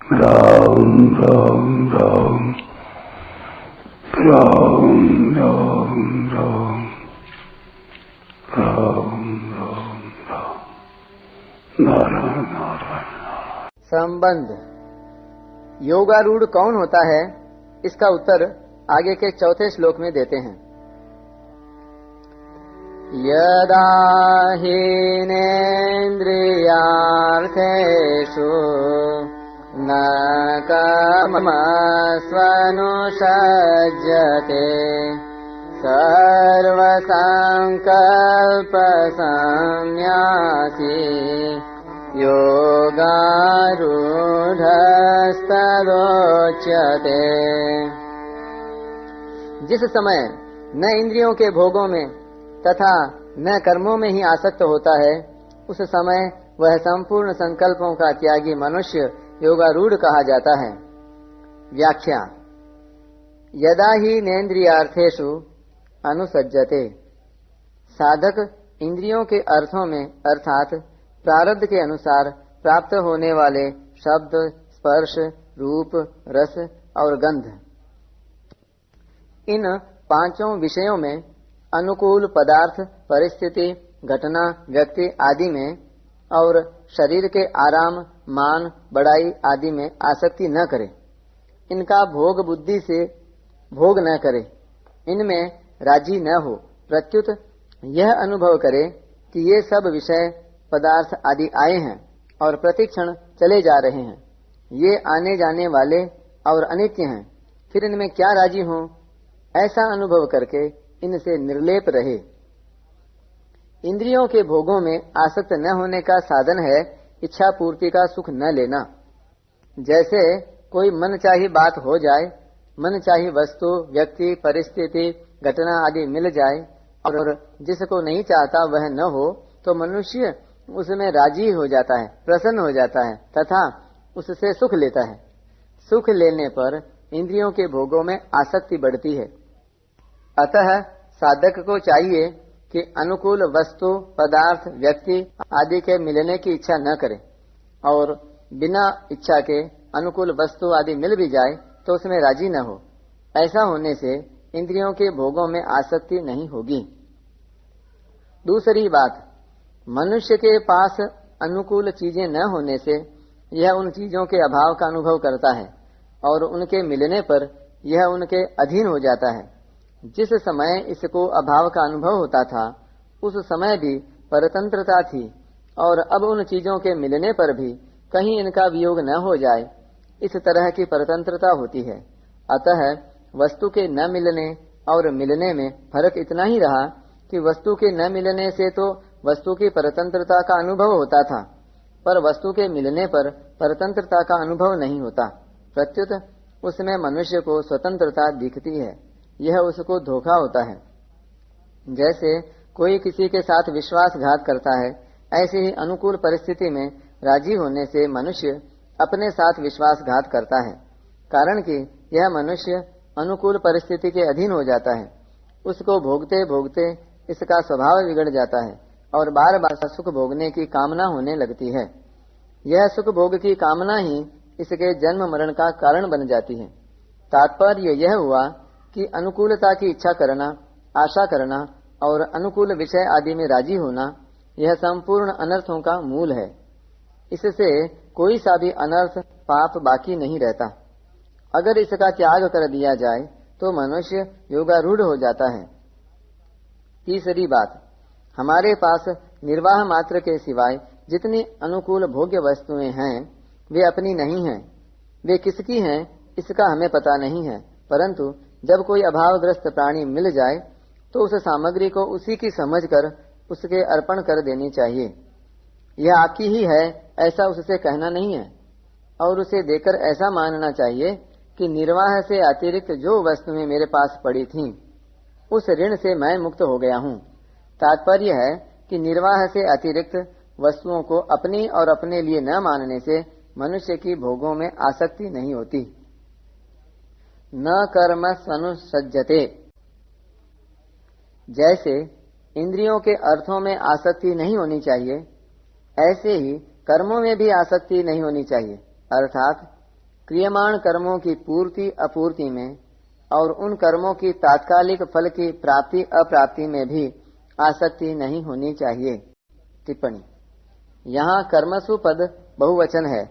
राम राम राम राम राम राम राम राम राम नारायण नारायण। संबंध। योगारूढ़ कौन होता है, इसका उत्तर आगे के चौथे श्लोक में देते हैं। यदा हीनेन्द्रियार्थेषु न कामस्वनुषज्यते सर्वसंकल्पसंन्यासी योगारूढ़स्तदोच्यते। जिस समय न इंद्रियों के भोगों में तथा न कर्मों में ही आसक्त होता है, उस समय वह संपूर्ण संकल्पों का त्यागी मनुष्य योगारूढ़ कहा जाता है। व्याख्या। यदा ही नेन्द्रियार्थेषु अनुसज्जते। साधक इंद्रियों के अर्थों में अर्थात प्रारब्ध के अनुसार प्राप्त होने वाले शब्द, स्पर्श, रूप, रस और गंध, इन पांचों विषयों में अनुकूल पदार्थ, परिस्थिति, घटना, व्यक्ति आदि में और शरीर के आराम, मान, बड़ाई आदि में आसक्ति न करे। इनका भोग बुद्धि से भोग न करे, इनमें राजी न हो। प्रत्युत यह अनुभव करे कि ये सब विषय पदार्थ आदि आए हैं और प्रतिक्षण चले जा रहे हैं, ये आने जाने वाले और अनित्य हैं, फिर इनमें क्या राजी हो। ऐसा अनुभव करके इनसे निर्लेप रहे। इंद्रियों के भोगों में आसक्त न होने का साधन है इच्छा पूर्ति का सुख न लेना। जैसे कोई मनचाही बात हो जाए, मनचाही वस्तु, व्यक्ति, परिस्थिति, घटना आदि मिल जाए और जिसको नहीं चाहता वह न हो, तो मनुष्य उसमें राजी हो जाता है, प्रसन्न हो जाता है तथा उससे सुख लेता है। सुख लेने पर इंद्रियों के भोगों में आसक्ति बढ़ती है। अतः साधक को चाहिए कि अनुकूल वस्तु, पदार्थ, व्यक्ति आदि के मिलने की इच्छा न करे और बिना इच्छा के अनुकूल वस्तु आदि मिल भी जाए तो उसमें राजी न हो। ऐसा होने से इंद्रियों के भोगों में आसक्ति नहीं होगी। दूसरी बात, मनुष्य के पास अनुकूल चीजें न होने से यह उन चीजों के अभाव का अनुभव करता है और उनके मिलने पर यह उनके अधीन हो जाता है। जिस समय इसको अभाव का अनुभव होता था, उस समय भी परतंत्रता थी और अब उन चीजों के मिलने पर भी कहीं इनका वियोग न हो जाए, इस तरह की परतंत्रता होती है। अतः वस्तु के न मिलने और मिलने में फर्क इतना ही रहा कि वस्तु के न मिलने से तो वस्तु की परतंत्रता का अनुभव होता था, पर वस्तु के मिलने पर परतंत्रता का अनुभव नहीं होता। प्रत्युत उसमें मनुष्य को स्वतंत्रता दिखती है। यह उसको धोखा होता है। जैसे कोई किसी के साथ विश्वासघात करता है, ऐसे ही अनुकूल परिस्थिति में राजी होने से मनुष्य अपने साथ विश्वासघात करता है, कारण कि यह मनुष्य अनुकूल परिस्थिति के अधीन हो जाता है। उसको भोगते भोगते इसका स्वभाव बिगड़ जाता है और बार बार सुख भोगने की कामना होने लगती है। यह सुख भोग की कामना ही इसके जन्म मरण का कारण बन जाती है। तात्पर्य यह हुआ कि अनुकूलता की इच्छा करना, आशा करना और अनुकूल विषय आदि में राजी होना, यह संपूर्ण अनर्थों का मूल है। इससे कोई सा भी अनर्थ, पाप बाकी नहीं रहता। अगर इसका त्याग कर दिया जाए तो मनुष्य योगारूढ़ हो जाता है। तीसरी बात, हमारे पास निर्वाह मात्र के सिवाय जितनी अनुकूल भोग्य वस्तुएं हैं वे अपनी नहीं हैं। वे किसकी हैं इसका हमें पता नहीं है, परंतु जब कोई अभावग्रस्त प्राणी मिल जाए तो उस सामग्री को उसी की समझकर उसके अर्पण कर देनी चाहिए। यह आपकी ही है ऐसा उससे कहना नहीं है और उसे देकर ऐसा मानना चाहिए कि निर्वाह से अतिरिक्त जो वस्तुएं मेरे पास पड़ी थीं, उस ऋण से मैं मुक्त हो गया हूँ। तात्पर्य है कि निर्वाह से अतिरिक्त वस्तुओं को अपनी और अपने लिए न मानने से मनुष्य की भोगों में आसक्ति नहीं होती। न कर्म स्वनुसज्जते। जैसे इंद्रियों के अर्थों में आसक्ति नहीं होनी चाहिए, ऐसे ही कर्मों में भी आसक्ति नहीं होनी चाहिए। अर्थात क्रियमाण कर्मों की पूर्ति अपूर्ति में और उन कर्मों की तात्कालिक फल की प्राप्ति अप्राप्ति में भी आसक्ति नहीं होनी चाहिए। टिप्पणी। यहाँ कर्मसु पद बहुवचन है,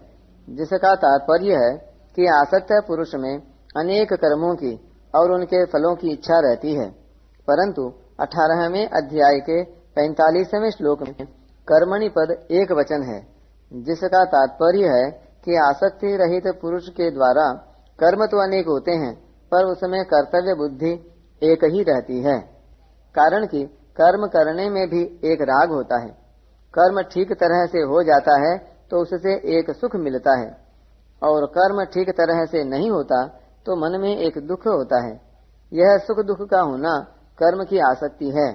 जिसका तात्पर्य है कि आसक्त पुरुष में अनेक कर्मों की और उनके फलों की इच्छा रहती है, परंतु 18वें अध्याय के 45वें श्लोक में कर्मणि पद एक वचन है, जिसका तात्पर्य है कि आसक्ति रहित पुरुष के द्वारा कर्म तो अनेक होते हैं, पर उसमें कर्तव्य बुद्धि एक ही रहती है। कारण कि कर्म करने में भी एक राग होता है। कर्म ठीक तरह से हो जाता है तो उससे एक सुख मिलता है, और कर्म ठीक तरह से नहीं होता तो मन में एक दुख होता है। यह सुख दुख का होना कर्म की आसक्ति है।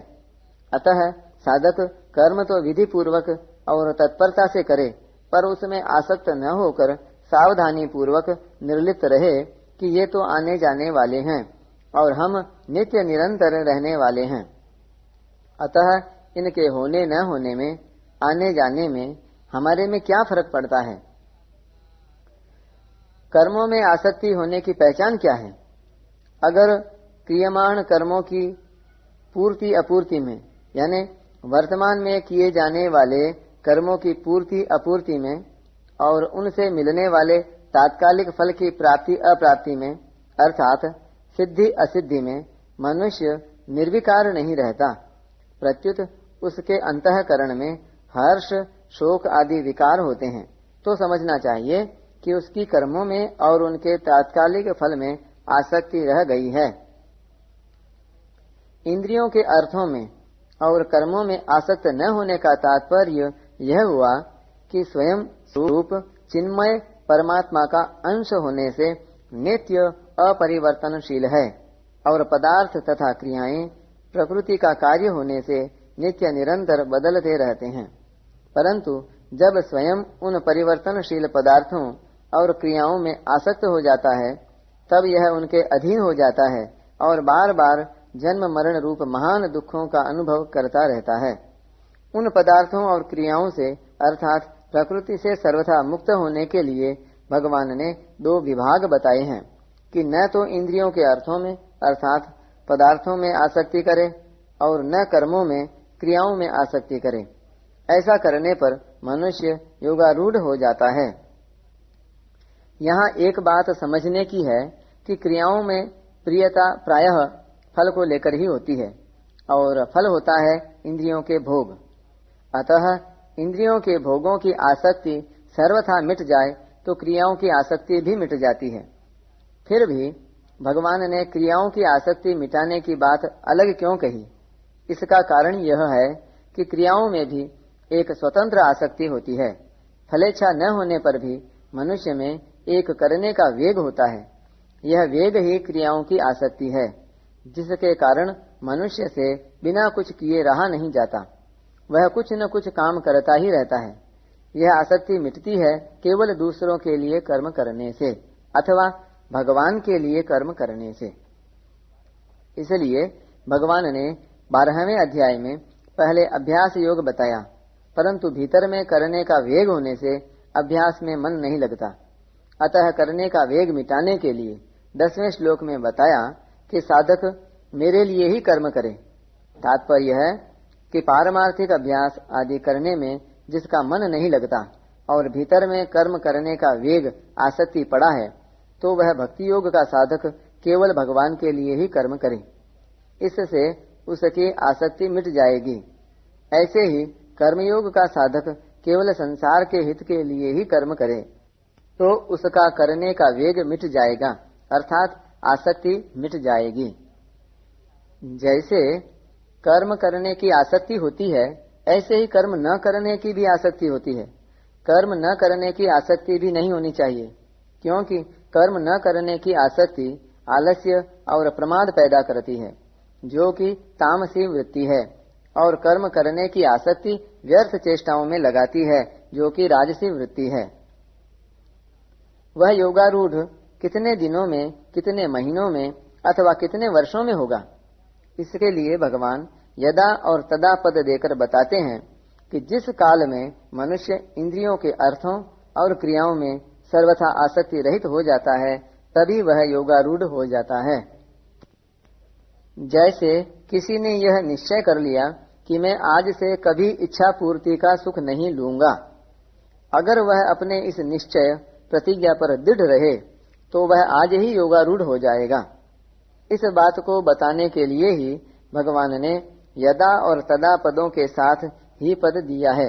अतः साधक कर्म तो विधि पूर्वक और तत्परता से करे, पर उसमें आसक्त न होकर सावधानी पूर्वक निर्लिप्त रहे कि ये तो आने जाने वाले हैं और हम नित्य निरंतर रहने वाले हैं। अतः इनके होने न होने में, आने जाने में हमारे में क्या फर्क पड़ता है। कर्मों में आसक्ति होने की पहचान क्या है? अगर क्रियमाण कर्मों की पूर्ति अपूर्ति में, यानी वर्तमान में किए जाने वाले कर्मों की पूर्ति अपूर्ति में और उनसे मिलने वाले तात्कालिक फल की प्राप्ति अप्राप्ति में, अर्थात सिद्धि असिद्धि में मनुष्य निर्विकार नहीं रहता, प्रत्युत उसके अंतःकरण में हर्ष शोक आदि विकार होते हैं, तो समझना चाहिए कि उसकी कर्मों में और उनके तात्कालिक फल में आसक्ति रह गई है। इंद्रियों के अर्थों में और कर्मों में आसक्त न होने का तात्पर्य यह हुआ कि स्वयं स्वरूप चिन्मय परमात्मा का अंश होने से नित्य अपरिवर्तनशील है और पदार्थ तथा क्रियाएं प्रकृति का कार्य होने से नित्य निरंतर बदलते रहते हैं। परंतु जब स्वयं उन परिवर्तनशील पदार्थों और क्रियाओं में आसक्त हो जाता है, तब यह उनके अधीन हो जाता है और बार बार जन्म मरण रूप महान दुखों का अनुभव करता रहता है। उन पदार्थों और क्रियाओं से अर्थात प्रकृति से सर्वथा मुक्त होने के लिए भगवान ने दो विभाग बताए हैं कि न तो इंद्रियों के अर्थों में अर्थात पदार्थों में आसक्ति करे और न कर्मों में क्रियाओं में आसक्ति करे। ऐसा करने पर मनुष्य योगारूढ़ हो जाता है। यहाँ एक बात समझने की है कि क्रियाओं में प्रियता प्रायः फल को लेकर ही होती है और फल होता है इंद्रियों के भोग। अतः इंद्रियों के भोगों की आसक्ति सर्वथा मिट जाए तो क्रियाओं की आसक्ति भी मिट जाती है। फिर भी भगवान ने क्रियाओं की आसक्ति मिटाने की बात अलग क्यों कही? इसका कारण यह है कि क्रियाओं में भी एक स्वतंत्र आसक्ति होती है। फलेच्छा न होने पर भी मनुष्य में एक करने का वेग होता है। यह वेग ही क्रियाओं की आसक्ति है, जिसके कारण मनुष्य से बिना कुछ किए रहा नहीं जाता। वह कुछ न कुछ काम करता ही रहता है। यह आसक्ति मिटती है केवल दूसरों के लिए कर्म करने से अथवा भगवान के लिए कर्म करने से। इसलिए भगवान ने 12वें अध्याय में पहले अभ्यास योग बताया, परंतु भीतर में करने का वेग होने से अभ्यास में मन नहीं लगता। अतः करने का वेग मिटाने के लिए 10वें श्लोक में बताया कि साधक मेरे लिए ही कर्म करे। तात्पर्य है कि पारमार्थिक अभ्यास आदि करने में जिसका मन नहीं लगता और भीतर में कर्म करने का वेग आसक्ति पड़ा है, तो वह भक्ति योग का साधक केवल भगवान के लिए ही कर्म करे। इससे उसकी आसक्ति मिट जाएगी। ऐसे ही कर्मयोग का साधक केवल संसार के हित के लिए ही कर्म करे तो उसका करने का वेग मिट जाएगा, अर्थात आसक्ति मिट जाएगी। जैसे कर्म करने की आसक्ति होती है, ऐसे ही कर्म न करने की भी आसक्ति होती है। कर्म न करने की आसक्ति भी नहीं होनी चाहिए, क्योंकि कर्म न करने की आसक्ति आलस्य और प्रमाद पैदा करती है, जो कि तामसी वृत्ति है, और कर्म करने की आसक्ति व्यर्थ चेष्टाओं में लगाती है, जो कि राजसी वृत्ति है। वह योगारूढ़ कितने दिनों में, कितने महीनों में अथवा कितने वर्षों में होगा? इसके लिए भगवान यदा और तदा पद देकर बताते हैं कि जिस काल में मनुष्य इंद्रियों के अर्थों और क्रियाओं में सर्वथा आसक्ति रहित हो जाता है, तभी वह योगारूढ़ हो जाता है। जैसे किसी ने यह निश्चय कर लिया कि मैं आज से कभी इच्छा पूर्ति का सुख नहीं लूंगा। अगर वह अपने इस निश्चय प्रतिज्ञा पर दृढ़ रहे तो वह आज ही योगारूढ़ हो जाएगा। इस बात को बताने के लिए ही भगवान ने यदा और तदा पदों के साथ ही पद दिया है।